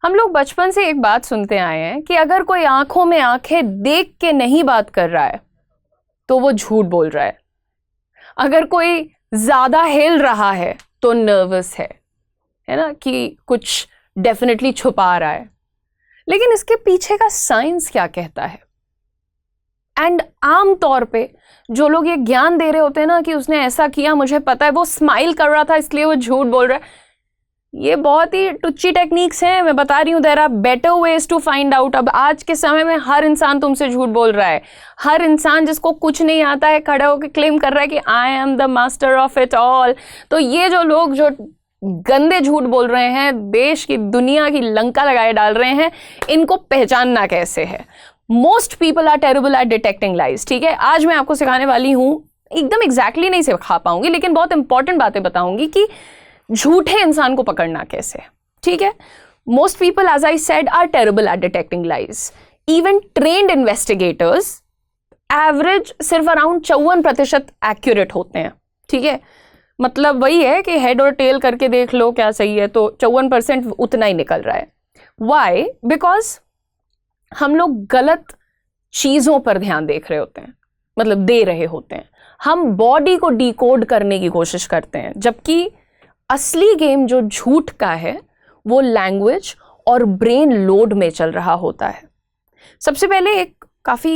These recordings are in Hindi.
हम लोग बचपन से एक बात सुनते आए हैं कि अगर कोई आंखों में आंखें देख के नहीं बात कर रहा है तो वो झूठ बोल रहा है। अगर कोई ज्यादा हिल रहा है तो नर्वस है ना, कि कुछ डेफिनेटली छुपा रहा है। लेकिन इसके पीछे का साइंस क्या कहता है? एंड आम तौर पे जो लोग ये ज्ञान दे रहे होते हैं ना कि उसने ऐसा किया, मुझे पता है, वो स्माइल कर रहा था इसलिए वो झूठ बोल रहा है, ये बहुत ही टुच्ची टेक्निक्स हैं। मैं बता रही हूँ, there are better ways to find out. अब आज के समय में हर इंसान तुमसे झूठ बोल रहा है। हर इंसान जिसको कुछ नहीं आता है खड़ा होकर क्लेम कर रहा है कि I am the master of it all. तो ये जो लोग जो गंदे झूठ बोल रहे हैं, देश की दुनिया की लंका लगाए डाल रहे हैं, इनको पहचानना कैसे है? Most people are terrible at detecting lies. ठीक है, आज मैं आपको सिखाने वाली हूँ, एकदम एग्जैक्टली नहीं सिखा पाऊंगी लेकिन बहुत इंपॉर्टेंट बातें बताऊंगी कि झूठे इंसान को पकड़ना कैसे। ठीक है, most people as I said are terrible at detecting lies. Even trained investigators average सिर्फ अराउंड 54% एक्यूरेट होते हैं। ठीक है, मतलब वही है कि हेड और टेल करके देख लो क्या सही है, तो 54% उतना ही निकल रहा है। वाई? बिकॉज हम लोग गलत चीजों पर ध्यान देख रहे होते हैं, मतलब दे रहे होते हैं। हम बॉडी को डिकोड करने की कोशिश करते हैं, जबकि असली गेम जो झूठ का है वो लैंग्वेज और ब्रेन लोड में चल रहा होता है। सबसे पहले एक काफी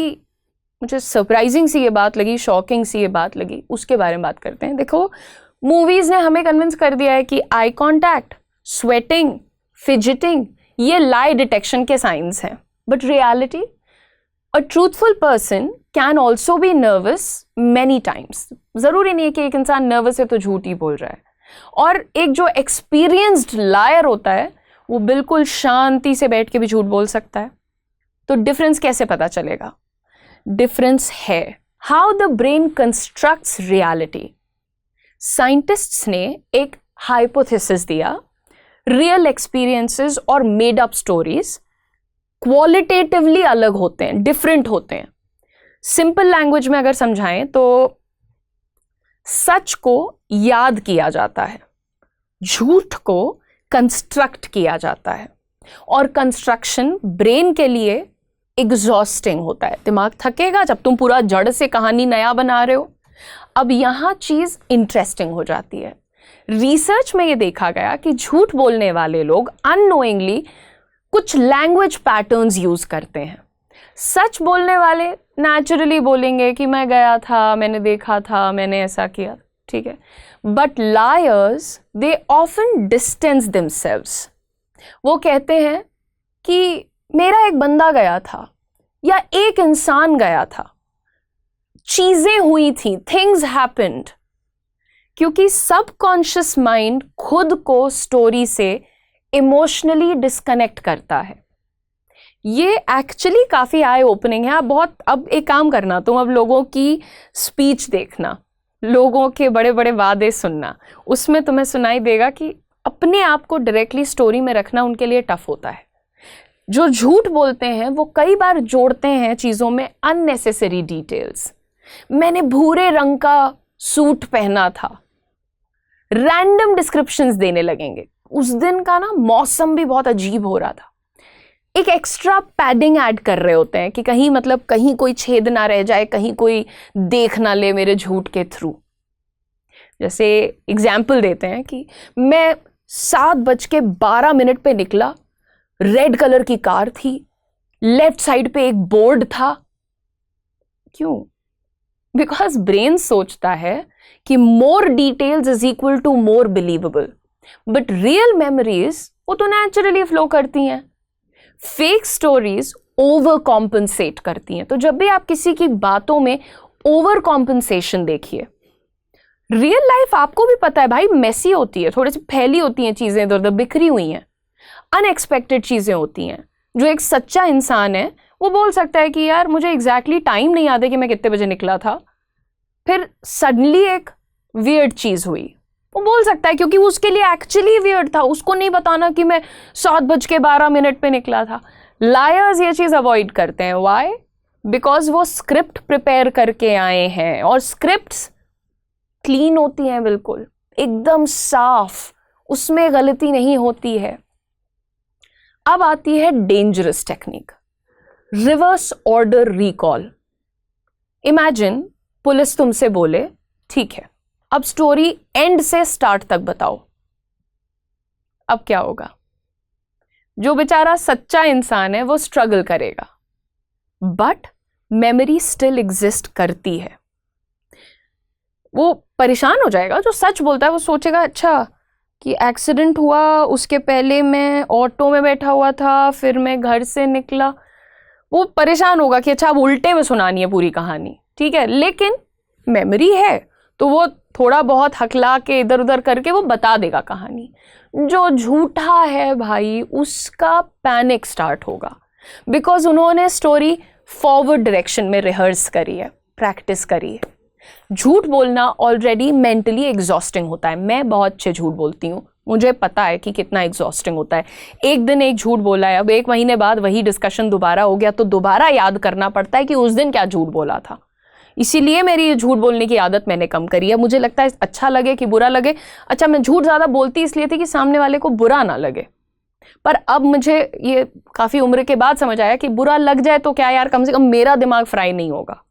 मुझे सरप्राइजिंग सी ये बात लगी, शॉकिंग सी ये बात लगी, उसके बारे में बात करते हैं। देखो, मूवीज ने हमें कन्विंस कर दिया है कि आई कांटेक्ट, स्वेटिंग, फिजिटिंग ये लाई डिटेक्शन के साइंस हैं। But reality, a truthful person can also be nervous many times. जरूरी नहीं है कि एक इंसान नर्वस है तो झूठ ही बोल रहा है। और एक जो एक्सपीरियंस्ड लायर होता है वो बिल्कुल शांति से बैठ के भी झूठ बोल सकता है। तो डिफरेंस कैसे पता चलेगा? डिफरेंस है how the brain constructs reality. Scientists ने एक हाइपोथेसिस दिया, रियल एक्सपीरियंसेस और मेड अप स्टोरीज क्वालिटेटिवली अलग होते हैं, डिफरेंट होते हैं। सिंपल लैंग्वेज में अगर समझाएं तो सच को याद किया जाता है, झूठ को कंस्ट्रक्ट किया जाता है। और कंस्ट्रक्शन ब्रेन के लिए एग्जॉस्टिंग होता है। दिमाग थकेगा जब तुम पूरा जड़ से कहानी नया बना रहे हो। अब यहां चीज इंटरेस्टिंग हो जाती है। रिसर्च में यह देखा गया कि झूठ बोलने वाले लोग अननोइंगली कुछ लैंग्वेज पैटर्न्स यूज करते हैं। सच बोलने वाले नेचुरली बोलेंगे कि मैं गया था, मैंने देखा था, मैंने ऐसा किया। ठीक है, but lawyers they often distance themselves. वो कहते हैं कि मेरा एक बंदा गया था या एक इंसान गया था, चीजें हुई थी, थिंग्स हैपेंड। क्योंकि सबकॉन्शियस माइंड खुद को स्टोरी से इमोशनली डिस्कनेक्ट करता है। ये एक्चुअली काफी आई ओपनिंग है। आप बहुत, अब एक काम करना, तुम अब लोगों की स्पीच देखना, लोगों के बड़े बड़े वादे सुनना, उसमें तुम्हें सुनाई देगा कि अपने आप को डायरेक्टली स्टोरी में रखना उनके लिए टफ होता है। जो झूठ बोलते हैं वो कई बार जोड़ते हैं चीजों में अननेसेसरी डिटेल्स। मैंने भूरे रंग का सूट पहना था, रैंडम डिस्क्रिप्शंस देने लगेंगे। उस दिन का ना मौसम भी बहुत अजीब हो रहा था। एक एक्स्ट्रा पैडिंग ऐड कर रहे होते हैं कि कहीं, मतलब कहीं कोई छेद ना रह जाए, कहीं कोई देख ना ले मेरे झूठ के थ्रू। जैसे एग्जाम्पल देते हैं कि मैं 7:12 पे निकला, रेड कलर की कार थी, लेफ्ट साइड पे एक बोर्ड था। क्यों? बिकॉज ब्रेन सोचता है कि more details is equal to more believable. But real memories वो तो नेचुरली फ्लो करती हैं। फेक स्टोरीज ओवर कॉम्पनसेट करती हैं। तो जब भी आप किसी की बातों में ओवर कॉम्पनसेशन देखिए, रियल लाइफ आपको भी पता है भाई मेसी होती है, थोड़ी सी फैली होती हैं चीजें, इधर उधर बिखरी हुई हैं, अनएक्सपेक्टेड चीजें होती हैं। जो एक सच्चा इंसान है वो बोल सकता है कि यार मुझे एग्जैक्टली टाइम नहीं याद है कि मैं कितने बजे निकला था, फिर सडनली एक वियर्ड चीज हुई, वो बोल सकता है क्योंकि उसके लिए एक्चुअली वियर्ड था। उसको नहीं बताना कि मैं 7:12 पे निकला था। लायर्स ये चीज अवॉइड करते हैं। व्हाई? बिकॉज वो स्क्रिप्ट प्रिपेयर करके आए हैं, और स्क्रिप्ट्स क्लीन होती हैं, बिल्कुल एकदम साफ, उसमें गलती नहीं होती है। अब आती है dangerous technique, reverse order recall. Imagine police तुमसे बोले ठीक है अब स्टोरी एंड से स्टार्ट तक बताओ। अब क्या होगा? जो बेचारा सच्चा इंसान है वो स्ट्रगल करेगा, बट मेमोरी स्टिल एग्जिस्ट करती है। वो परेशान हो जाएगा। जो सच बोलता है वो सोचेगा अच्छा कि एक्सीडेंट हुआ, उसके पहले मैं ऑटो में बैठा हुआ था, फिर मैं घर से निकला। वो परेशान होगा कि अच्छा अब उल्टे में सुनानी है पूरी कहानी, ठीक है। लेकिन मेमोरी है तो वो थोड़ा बहुत हकला के इधर उधर करके वो बता देगा कहानी। जो झूठा है भाई उसका पैनिक स्टार्ट होगा, बिकॉज उन्होंने स्टोरी फॉरवर्ड डायरेक्शन में रिहर्स करी है, प्रैक्टिस करी है। झूठ बोलना ऑलरेडी मेंटली एग्जॉस्टिंग होता है। मैं बहुत अच्छे झूठ बोलती हूँ, मुझे पता है कि कितना एग्जॉस्टिंग होता है। एक दिन एक झूठ बोला है, अब 1 महीने बाद वही डिस्कशन दोबारा हो गया तो दोबारा याद करना पड़ता है कि उस दिन क्या झूठ बोला था। इसीलिए मेरी ये झूठ बोलने की आदत मैंने कम करी है। मुझे लगता है अच्छा लगे कि बुरा लगे। अच्छा, मैं झूठ ज़्यादा बोलती इसलिए थी कि सामने वाले को बुरा ना लगे, पर अब मुझे ये काफ़ी उम्र के बाद समझ आया कि बुरा लग जाए तो क्या यार, कम से कम मेरा दिमाग फ्राई नहीं होगा,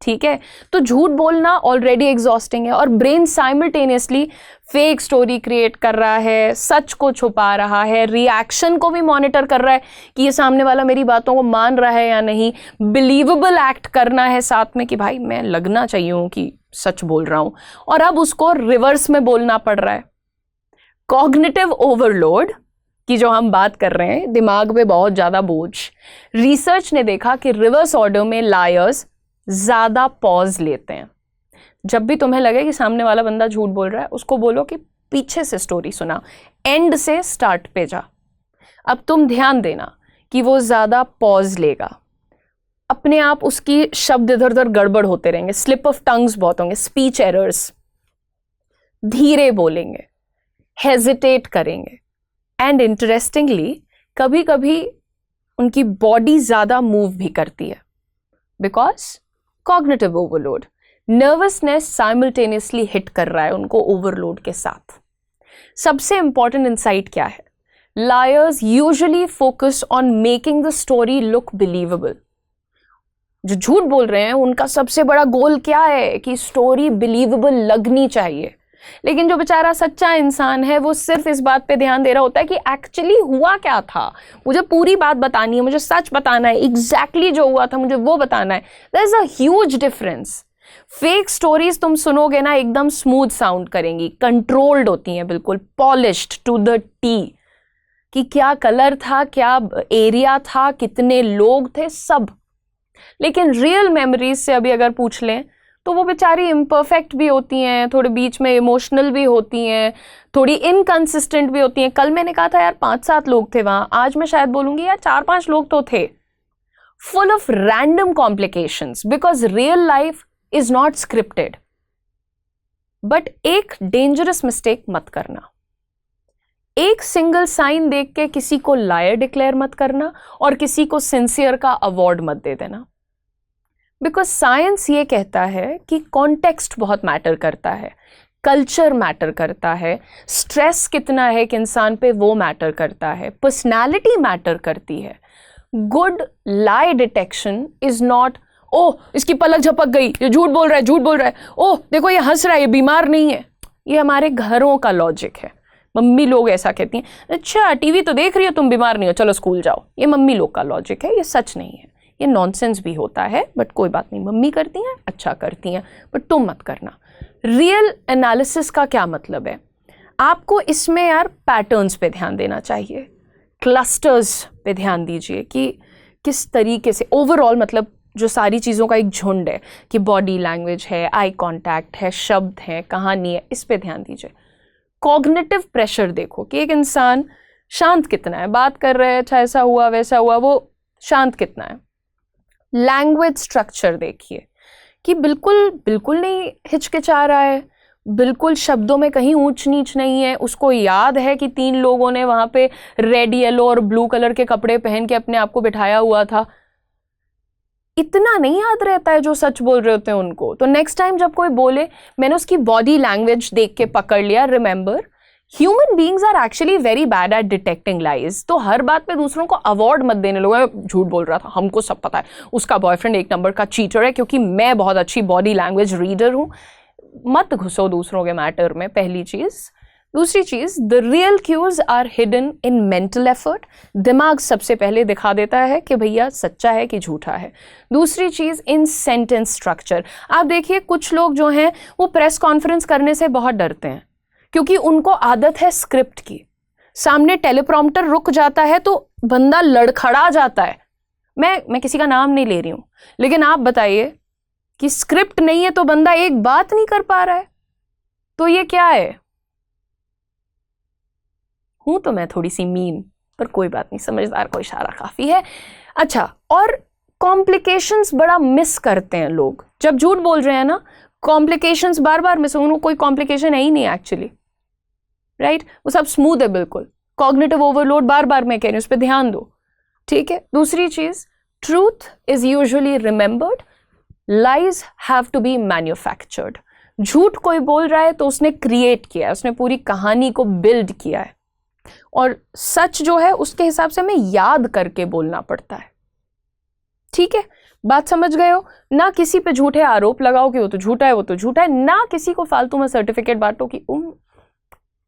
ठीक है। तो झूठ बोलना ऑलरेडी एग्जॉस्टिंग है और brain simultaneously fake story create कर रहा है, सच को छुपा रहा है, रिएक्शन को भी मॉनिटर कर रहा है कि ये सामने वाला मेरी बातों को मान रहा है या नहीं। बिलीवेबल एक्ट करना है साथ में कि भाई मैं लगना चाहिए हूँ कि सच बोल रहा हूँ, और अब उसको रिवर्स में बोलना पड़ रहा है। कॉग्निटिव ओवरलोड की जो हम बात कर रहे हैं, दिमाग पे बहुत ज़्यादा बोझ। रिसर्च ने देखा कि रिवर्स ऑर्डर में लायर्स ज़्यादा पॉज लेते हैं। जब भी तुम्हें लगे कि सामने वाला बंदा झूठ बोल रहा है, उसको बोलो कि पीछे से स्टोरी सुना, एंड से स्टार्ट पे जा। अब तुम ध्यान देना कि वो ज़्यादा पॉज लेगा, अपने आप उसकी शब्द इधर उधर गड़बड़ होते रहेंगे, स्लिप ऑफ टंग्स बहुत होंगे, स्पीच एरर्स, धीरे बोलेंगे, हेजिटेट करेंगे, एंड इंटरेस्टिंगली कभी कभी उनकी बॉडी ज़्यादा मूव भी करती है, because cognitive overload, nervousness simultaneously hit कर रहा है उनको ओवरलोड के साथ। सबसे इंपॉर्टेंट इंसाइट क्या है? Lawyers usually focus on making the story look believable. जो झूठ बोल रहे हैं उनका सबसे बड़ा गोल क्या है कि स्टोरी बिलीवेबल लगनी चाहिए। लेकिन जो बेचारा सच्चा इंसान है वो सिर्फ इस बात पे ध्यान दे रहा होता है कि एक्चुअली हुआ क्या था, मुझे पूरी बात बतानी है, मुझे सच बताना है, एग्जैक्टली जो हुआ था मुझे वो बताना है। There is a huge difference. Fake stories तुम सुनोगे ना एकदम स्मूथ साउंड करेंगी, कंट्रोल्ड होती हैं, बिल्कुल पॉलिश्ड टू द टी, कि क्या कलर था, क्या एरिया था, कितने लोग थे, सब। लेकिन रियल मेमोरीज से अभी अगर पूछ लें तो वो बेचारी इम्परफेक्ट भी होती हैं, थोड़े बीच में इमोशनल भी होती हैं, थोड़ी इनकंसिस्टेंट भी होती हैं। कल मैंने कहा था यार 5-7 लोग थे वहाँ, आज मैं शायद बोलूँगी यार 4-5 लोग तो थे। Full of random complications, because real life is not scripted. But एक डेंजरस मिस्टेक मत करना, एक सिंगल साइन देख के किसी को लायर डिक्लेयर मत करना और किसी को सिंसियर का अवार्ड मत दे देना। बिकॉज साइंस ये कहता है कि कॉन्टेक्स्ट बहुत मैटर करता है, कल्चर मैटर करता है, स्ट्रेस कितना है कि इंसान पे वो मैटर करता है, पर्सनैलिटी मैटर करती है। Good lie detection is not oh इसकी पलक झपक गई, ये झूठ बोल रहा है, झूठ बोल रहा है, ओह देखो ये हंस रहा है, ये बीमार नहीं है। ये हमारे घरों का लॉजिक है। मम्मी लोग ऐसा कहती हैं, अच्छा टीवी तो देख रही हो तुम, बीमार नहीं हो, चलो स्कूल जाओ। ये मम्मी लोग का लॉजिक है, ये सच नहीं है, ये नॉनसेंस भी होता है, बट कोई बात नहीं, मम्मी करती हैं, अच्छा करती हैं, बट तुम मत करना। रियल एनालिसिस का क्या मतलब है? आपको इसमें यार पैटर्न्स पे ध्यान देना चाहिए, क्लस्टर्स पे ध्यान दीजिए कि किस तरीके से ओवरऑल, मतलब जो सारी चीज़ों का एक झुंड है कि बॉडी लैंग्वेज है, आई कॉन्टैक्ट है, शब्द है, कहानी है, इस पे ध्यान दीजिए। कॉग्निटिव प्रेशर देखो कि एक इंसान शांत कितना है, बात कर रहे हैं, अच्छा ऐसा हुआ वैसा हुआ, वो शांत कितना है। लैंग्वेज स्ट्रक्चर देखिए कि बिल्कुल बिल्कुल नहीं हिचकिचा रहा है, बिल्कुल शब्दों में कहीं ऊंच नीच नहीं है, उसको याद है कि 3 लोगों ने वहां पे रेड, येलो और ब्लू कलर के कपड़े पहन के अपने आप को बिठाया हुआ था। इतना नहीं याद रहता है जो सच बोल रहे होते हैं उनको। तो नेक्स्ट टाइम जब कोई बोले, मैंने उसकी बॉडी लैंग्वेज देख के पकड़ लिया, remember human beings are actually very bad at detecting lies. तो हर बात पे दूसरों को अवार्ड मत देने लोगों, झूठ बोल रहा था, हमको सब पता है, उसका बॉयफ्रेंड एक नंबर का चीटर है, क्योंकि मैं बहुत अच्छी बॉडी लैंग्वेज रीडर हूं। मत घुसो दूसरों के मैटर में, पहली चीज। दूसरी चीज, the real cues are hidden in mental effort. दिमाग सबसे पहले दिखा देता है कि भैया सच्चा है कि झूठा है। दूसरी चीज, इन सेंटेंस स्ट्रक्चर। आप देखिए कुछ लोग जो हैं वो प्रेस कॉन्फ्रेंस करने से बहुत डरते हैं, क्योंकि उनको आदत है स्क्रिप्ट की। सामने टेलीप्रॉम्प्टर रुक जाता है तो बंदा लड़खड़ा जाता है। मैं किसी का नाम नहीं ले रही हूं, लेकिन आप बताइए कि स्क्रिप्ट नहीं है तो बंदा एक बात नहीं कर पा रहा है, तो ये क्या है? हूं तो मैं थोड़ी सी मीन, पर कोई बात नहीं, समझदार को इशारा काफी है। अच्छा, और कॉम्प्लिकेशंस बड़ा मिस करते हैं लोग जब झूठ बोल रहे हैं ना। कॉम्प्लिकेशंस बार बार मिस, उनको कोई कॉम्प्लिकेशन है ही नहीं एक्चुअली, राइट? वो सब स्मूथ है बिल्कुल। कॉग्निटिव ओवरलोड बार बार मैं कह रही हूं, उस पर ध्यान दो, ठीक है? दूसरी चीज, truth is usually remembered, lies have to be manufactured. झूठ कोई बोल रहा है तो उसने क्रिएट किया है, उसने पूरी कहानी को बिल्ड किया है, और सच जो है उसके हिसाब से हमें याद करके बोलना पड़ता है, ठीक है? बात समझ गए हो ना? किसी पे झूठे आरोप लगाओ कि वो तो झूठा है, वो तो झूठा है ना। किसी को फालतू में सर्टिफिकेट बांटो कि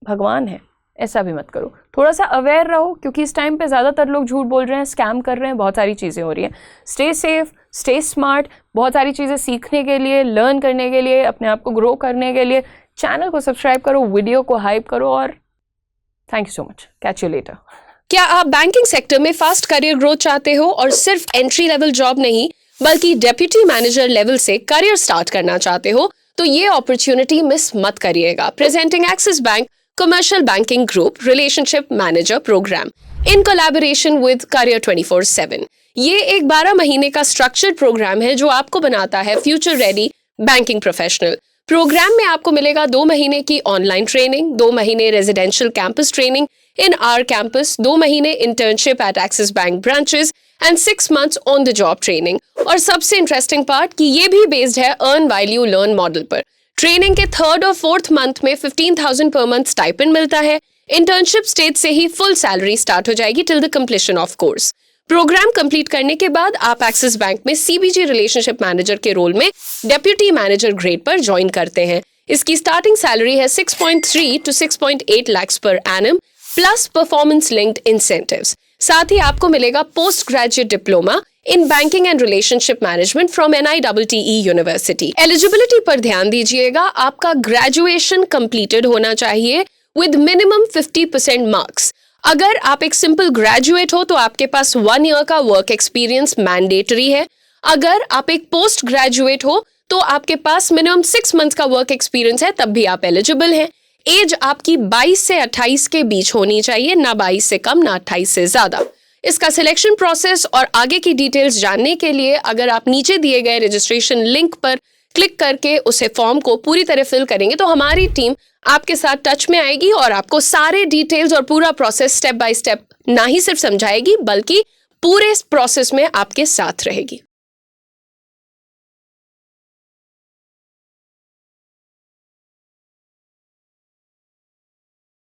भगवान है, ऐसा भी मत करो। थोड़ा सा अवेयर रहो, क्योंकि इस टाइम पे ज़्यादातर लोग झूठ बोल रहे हैं, स्कैम कर रहे हैं, बहुत सारी चीज़ें हो रही हैं। Stay safe, stay smart. बहुत सारी चीज़ें सीखने के लिए, लर्न करने के लिए, अपने आप को ग्रो करने के लिए चैनल को सब्सक्राइब करो, वीडियो को हाइप करो, और thank you so much. Catch you later. क्या आप बैंकिंग सेक्टर में फास्ट करियर ग्रोथ चाहते हो और सिर्फ एंट्री लेवल जॉब नहीं बल्कि डेप्यूटी मैनेजर लेवल से करियर स्टार्ट करना चाहते हो? तो ये अपॉर्चुनिटी मिस मत करिएगा। Presenting axis bank commercial banking group relationship manager program in collaboration with career 24/7। ये एक 12 महीने का स्ट्रक्चर्ड प्रोग्राम है जो आपको बनाता है future ready banking professional. Programme में आपको मिलेगा 2 महीने की ऑनलाइन ट्रेनिंग, 2 महीने residential campus training in our campus, 2 महीने internship at Axis Bank branches and 6 months on the job training. और सबसे इंटरेस्टिंग पार्ट कि ये भी बेस्ड है earn while you learn model पर। ट्रेनिंग के 3rd और 4th मंथ में 15,000 पर मंथ स्टाइपेंड मिलता है। इंटर्नशिप स्टेज से ही फुल सैलरी स्टार्ट हो जाएगी till the completion of course. Programme complete करने के बाद आप एक्सिस बैंक में सीबीजी रिलेशनशिप मैनेजर के रोल में डेप्यूटी मैनेजर ग्रेड पर ज्वाइन करते हैं। इसकी स्टार्टिंग सैलरी है 6.3 to 6.8 lakhs per annum plus performance linked incentives. साथ ही आपको मिलेगा post graduate diploma in banking and relationship management from NITE university. Eligibility पर ध्यान दीजिएगा, आपका ग्रेजुएशन कंप्लीटेड होना चाहिए विद मिनिमम 50% मार्क्स। अगर आप एक सिंपल ग्रेजुएट हो तो आपके पास 1 year का वर्क एक्सपीरियंस मैंडेटरी है। अगर आप एक पोस्ट ग्रेजुएट हो तो आपके पास मिनिमम 6 months का वर्क एक्सपीरियंस है, तब भी आप एलिजिबल हैं। एज आपकी 22 से 28 के बीच होनी चाहिए, ना 22 से कम ना 28 से ज्यादा। इसका सिलेक्शन प्रोसेस और आगे की डिटेल्स जानने के लिए अगर आप नीचे दिए गए रजिस्ट्रेशन लिंक पर क्लिक करके उसे फॉर्म को पूरी तरह फिल करेंगे तो हमारी टीम आपके साथ टच में आएगी और आपको सारे डिटेल्स और पूरा प्रोसेस स्टेप बाय स्टेप ना ही सिर्फ समझाएगी बल्कि पूरे प्रोसेस में आपके साथ रहेगी।